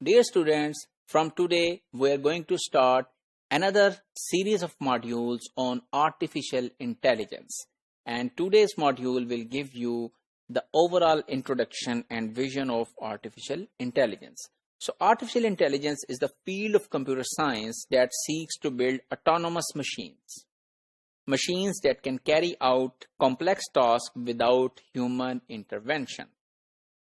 Dear students, from today we are going to start another series of modules on artificial intelligence. And today's module will give you the overall introduction and vision of artificial intelligence. So artificial intelligence is the field of computer science that seeks to build autonomous machines. Machines that can carry out complex tasks without human intervention.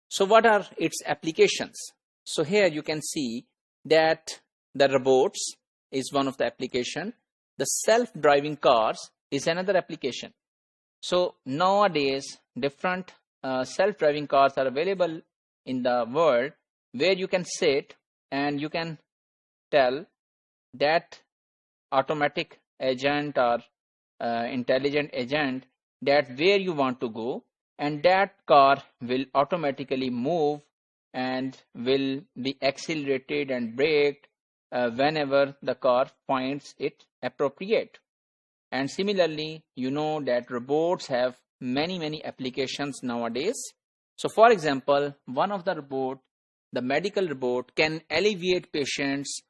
So what are its applications? So here you can see that the robots is one of the application. The self-driving cars is another application. So nowadays different self-driving cars are available in the world where you can sit and you can tell that automatic agent or intelligent agent that where you want to go, and that car will automatically move and will be accelerated and braked whenever the car finds it appropriate. And similarly, you know that robots have many applications nowadays. So for example, one of the robot, the medical robot, can alleviate patients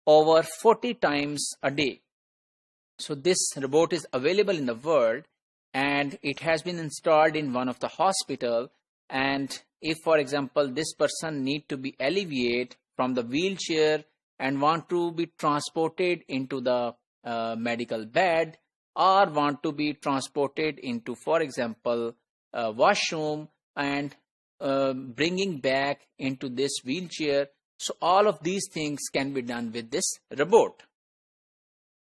over 40 times a day. So this robot is available in the world and it has been installed in one of the hospital. And if, for example, this person need to be alleviated from the wheelchair and want to be transported into the medical bed, or want to be transported into, for example, washroom and bringing back into this wheelchair. So all of these things can be done with this robot.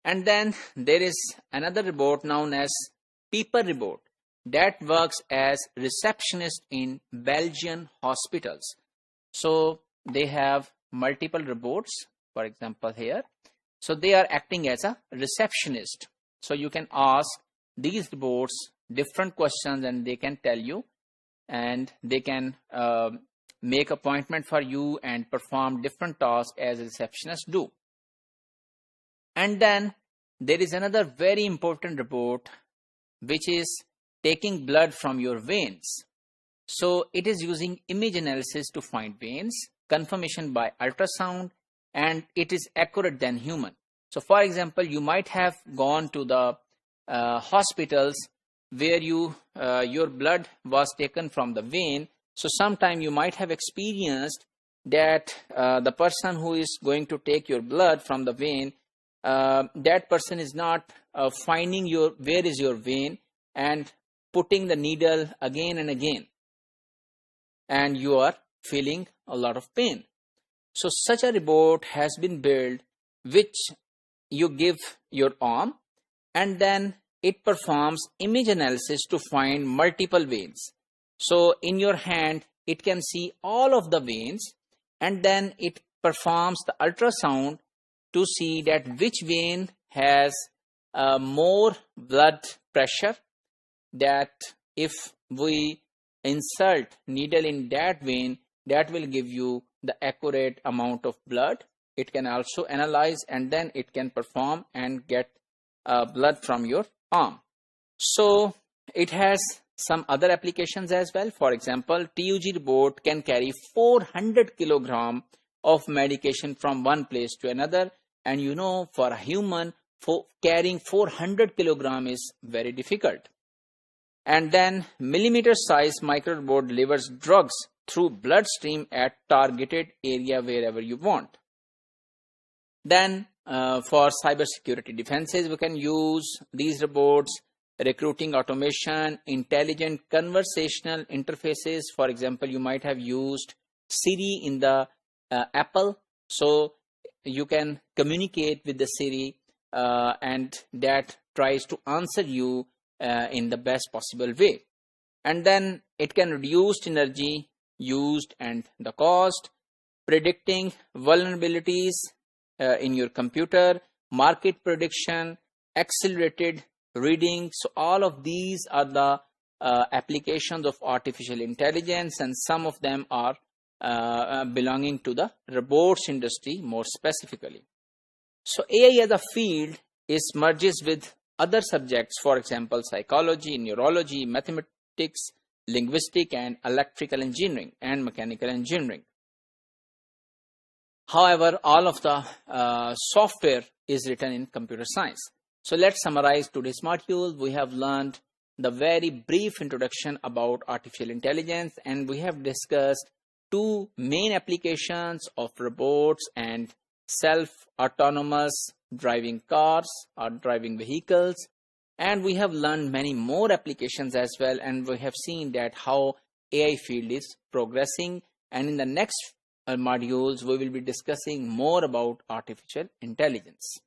And then there is another robot known as paper robot that works as receptionist in Belgian hospitals. So they have multiple robots, for example here. So they are acting as a receptionist. So you can ask these robots different questions and they can tell you, and they can make appointment for you and perform different tasks as receptionists do. And then there is another very important robot which is taking blood from your veins. So it is using image analysis to find veins, confirmation by ultrasound, and it is accurate than human. So for example, you might have gone to the hospitals where your blood was taken from the vein. So sometime you might have experienced that the person who is going to take your blood from the vein, that person is not finding where is your vein and putting the needle again and again, and you are feeling a lot of pain. So such a robot has been built which you give your arm and then it performs image analysis to find multiple veins. So in your hand it can see all of the veins, and then it performs the ultrasound to see that which vein has more blood pressure, that if we insert needle in that vein, that will give you the accurate amount of blood. It can also analyze and then it can perform and get blood from your arm. So it has some other applications as well. For example, TUG robot can carry 400 kilogram of medication from one place to another. And you know, for a human, carrying 400 kilogram is very difficult. And then millimeter size micro robot delivers drugs through bloodstream at targeted area wherever you want. Then for cybersecurity defenses, we can use these robots, recruiting automation, intelligent conversational interfaces. For example, you might have used Siri in the Apple. So you can communicate with the Siri and that tries to answer you in the best possible way. And then it can reduce energy used and the cost, predicting vulnerabilities in your computer, market prediction, accelerated reading. So all of these are the applications of artificial intelligence, and some of them are belonging to the robots industry more specifically. So AI as a field is merges with other subjects, for example, psychology, neurology, mathematics, linguistic, and electrical engineering and mechanical engineering. However, all of the software is written in computer science. So let's summarize today's module. We have learned the very brief introduction about artificial intelligence, and we have discussed two main applications of robots and self-autonomous driving cars or driving vehicles. And we have learned many more applications as well, and we have seen that how AI field is progressing. And in the next modules, we will be discussing more about artificial intelligence.